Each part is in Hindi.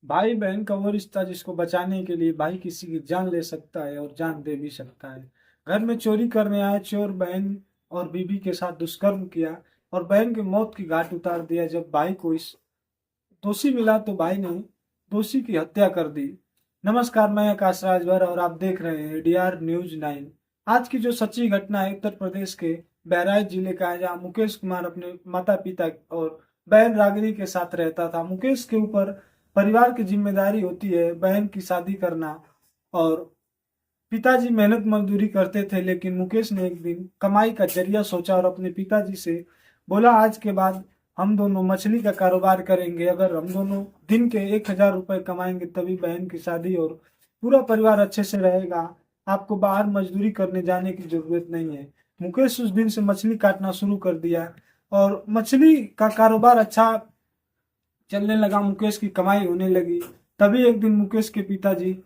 भाई बहन का वो रिश्ता जिसको बचाने के लिए भाई किसी की जान ले सकता है और जान दे भी सकता है। घर में चोरी करने आए चोर बहन और बीबी के साथ दुष्कर्म किया और बहन की मौत की घाट उतार दिया। जब भाई को इस दोषी मिला तो भाई ने दोषी की हत्या कर दी। नमस्कार, मैं आकाश राजभर और आप देख रहे हैं डीआर न्यूज 9। आज की जो सच्ची घटना है उत्तर प्रदेश के बहराइच जिले का है, जहाँ मुकेश कुमार अपने माता पिता और बहन रागिनी के साथ रहता था। मुकेश के ऊपर परिवार की जिम्मेदारी होती है बहन की शादी करना, और पिताजी मेहनत मजदूरी करते थे, लेकिन मुकेश ने एक दिन कमाई का जरिया सोचा और अपने पिताजी से बोला, आज के बाद हम दोनों मछली का कारोबार करेंगे। अगर हम दोनों दिन के 1,000 रुपए कमाएंगे तभी बहन की शादी और पूरा परिवार अच्छे से रहेगा। आपको बाहर मजदूरी करने जाने की जरूरत नहीं है। मुकेश उस दिन से मछली काटना शुरू कर दिया और मछली का कारोबार अच्छा चलने लगा। मुकेश की कमाई होने लगी। तभी एक दिन मुकेश के पिताजी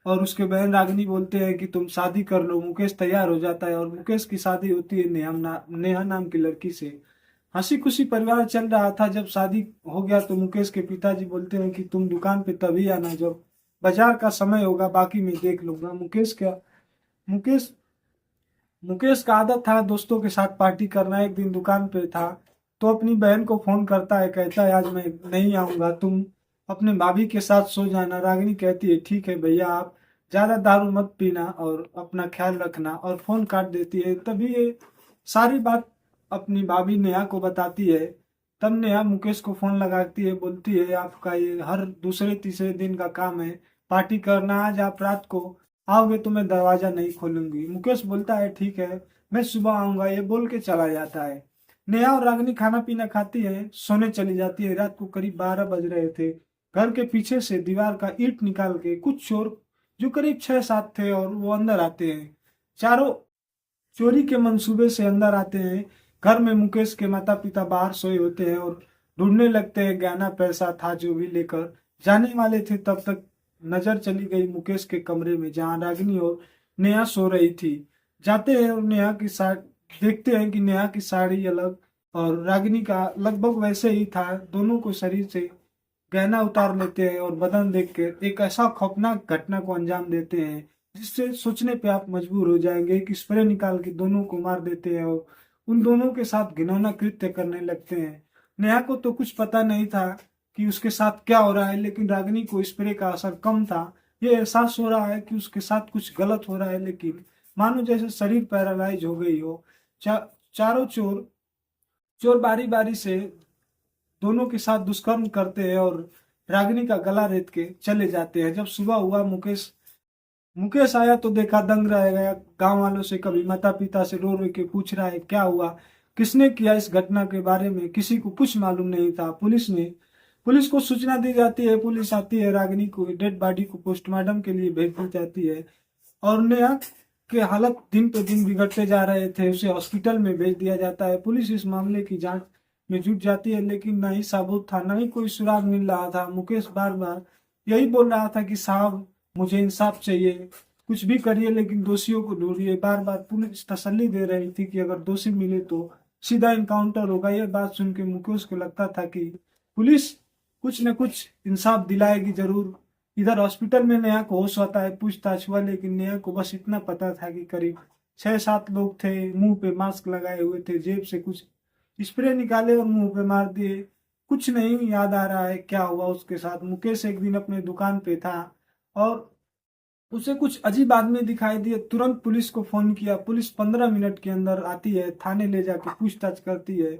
और उसके बहन रागिनी बोलते हैं कि तुम शादी कर लो। मुकेश तैयार हो जाता है और मुकेश की शादी होती है नेहा नाम की लड़की से। हंसी खुशी परिवार चल रहा था। जब शादी हो गया तो मुकेश के पिताजी बोलते हैं कि तुम दुकान पे तभी आना जब बाजार का समय होगा, बाकी मैं देख लूंगा। मुकेश मुकेश का आदत था दोस्तों के साथ पार्टी करना। एक दिन दुकान पे था तो अपनी बहन को फोन करता है, कहता है आज मैं नहीं आऊंगा, तुम अपने भाभी के साथ सो जाना। रागिनी कहती है ठीक है भैया, आप ज्यादा दारू मत पीना और अपना ख्याल रखना, और फोन काट देती है। तभी ये सारी बात अपनी भाभी नेहा को बताती है। तब नेहा मुकेश को फोन लगाती है, बोलती है आपका ये हर दूसरे तीसरे दिन का काम है पार्टी करना, आज आप रात को आओगे तो मैं दरवाजा नहीं खोलूंगी। मुकेश बोलता है ठीक है, मैं सुबह आऊंगा, ये बोल के चला जाता है। नेहा और रागिनी खाना पीना खाती है, सोने चली जाती है। रात को करीब 12 बज रहे थे। घर के पीछे से दीवार का ईंट निकाल के कुछ चोर, जो करीब 6-7 थे, और वो अंदर आते हैं। चारों चोरी के मंसूबे से अंदर आते हैं। घर में मुकेश के माता पिता बाहर सोए होते हैं और ढूंढने लगते हैं। गहना पैसा था जो भी लेकर जाने वाले थे। तब तक नजर चली गई मुकेश के कमरे में, जहां रागिनी और नेहा सो रही थी। जाते हैं और नेहा की साड़ी देखते हैं कि नेहा की साड़ी अलग और रागिनी का लगभग वैसे ही था। दोनों को शरीर से गहना उतार लेते हैं और बदन देख कर एक ऐसा खौफनाक घटना को अंजाम देते हैं जिससे सोचने पे आप मजबूर हो जाएंगे। कि स्प्रे निकाल के दोनों को मार देते हैं और उन दोनों के साथ घिनौना कृत्य करने लगते हैं। नेहा को तो कुछ पता नहीं था कि उसके साथ क्या हो रहा है, लेकिन रागिनी को स्प्रे का असर कम था। ये एहसास हो रहा है कि उसके साथ कुछ गलत हो रहा है, लेकिन मानो जैसे शरीर पैरालाइज हो गई हो। चारों चोर चोर बारी बारी से दोनों के साथ दुष्कर्म करते हैं और रागिनी का गला रेत के चले जाते हैं। जब सुबह हुआ, मुकेश मुकेश आया तो देखा, दंग रह गया। गांव वालों से, कभी माता पिता से रो रो के पूछ रहा है क्या हुआ, किसने किया। इस घटना के बारे में किसी को कुछ मालूम नहीं था। पुलिस को सूचना दी जाती है। पुलिस आती है, रागिनी को डेड बॉडी को पोस्टमार्टम के लिए भेज दी जाती है। और नेहा के हालत दिन पे दिन बिगड़ते जा रहे थे, उसे हॉस्पिटल में भेज दिया जाता है। पुलिस इस मामले की जांच में जुट जाती है, लेकिन न ही सबूत था, न ही कोई सुराग मिल रहा था। मुकेश बार बार यही बोल रहा था कि साहब मुझे इंसाफ चाहिए, कुछ भी करिए लेकिन दोषियों को ढूंढिए। बार बार पुलिस तसल्ली दे रही थी कि अगर दोषी मिले तो सीधा इनकाउंटर होगा। यह बात सुन के मुकेश को लगता था कि पुलिस कुछ न कुछ इंसाफ दिलाएगी जरूर। इधर हॉस्पिटल में नेहा को होश आता है, पूछताछ हुआ, लेकिन नेहा को बस इतना पता था कि करीब 6-7 लोग थे, मुंह पे मास्क लगाए हुए थे, जेब से कुछ स्प्रे निकाले और मुंह पे मार दिए। कुछ नहीं याद आ रहा है क्या हुआ उसके साथ। मुकेश एक दिन अपने दुकान पे था और उसे कुछ अजीब आदमी दिखाई दिए। तुरंत पुलिस को फोन किया। पुलिस 15 मिनट के अंदर आती है, थाने ले जाके पूछताछ करती है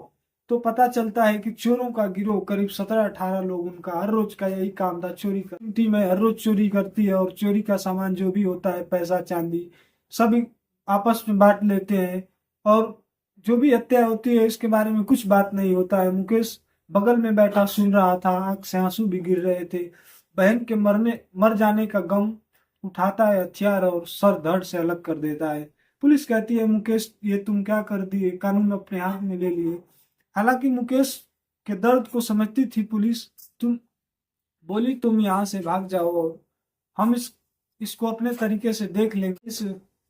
तो पता चलता है कि चोरों का गिरोह करीब 17-18 लोग, उनका हर रोज का यही काम था, चोरी का। टीम है, हर रोज चोरी करती है और चोरी का सामान जो भी होता है, पैसा चांदी, सभी आपस में बांट लेते हैं। और जो भी हत्या होती है इसके बारे में कुछ बात नहीं होता है। मुकेश बगल में बैठा सुन रहा था, आंख से आंसू भी गिर रहे थे। बहन के मर जाने का गम उठाता है हथियार और सर धड़ से अलग कर देता है। पुलिस कहती है मुकेश ये तुम क्या कर दिए, कानून अपने हाथ में ले लिए। हालांकि मुकेश के दर्द को समझती थी पुलिस। तुम बोली तुम यहाँ से भाग जाओ और हम इसको अपने तरीके से देख लेंगे। इस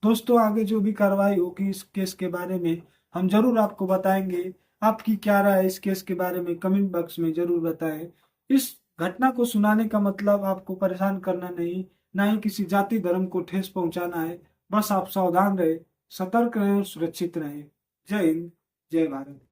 दोस्तों आगे जो भी कार्रवाई होगी इस केस के बारे में हम जरूर आपको बताएंगे। आपकी क्या राय है इस केस के बारे में कमेंट बॉक्स में जरूर बताएं। इस घटना को सुनाने का मतलब आपको परेशान करना नहीं, ना ही किसी जाति धर्म को ठेस पहुंचाना है। बस आप सावधान रहे, सतर्क रहें और सुरक्षित रहें। जय हिंद, जय भारत।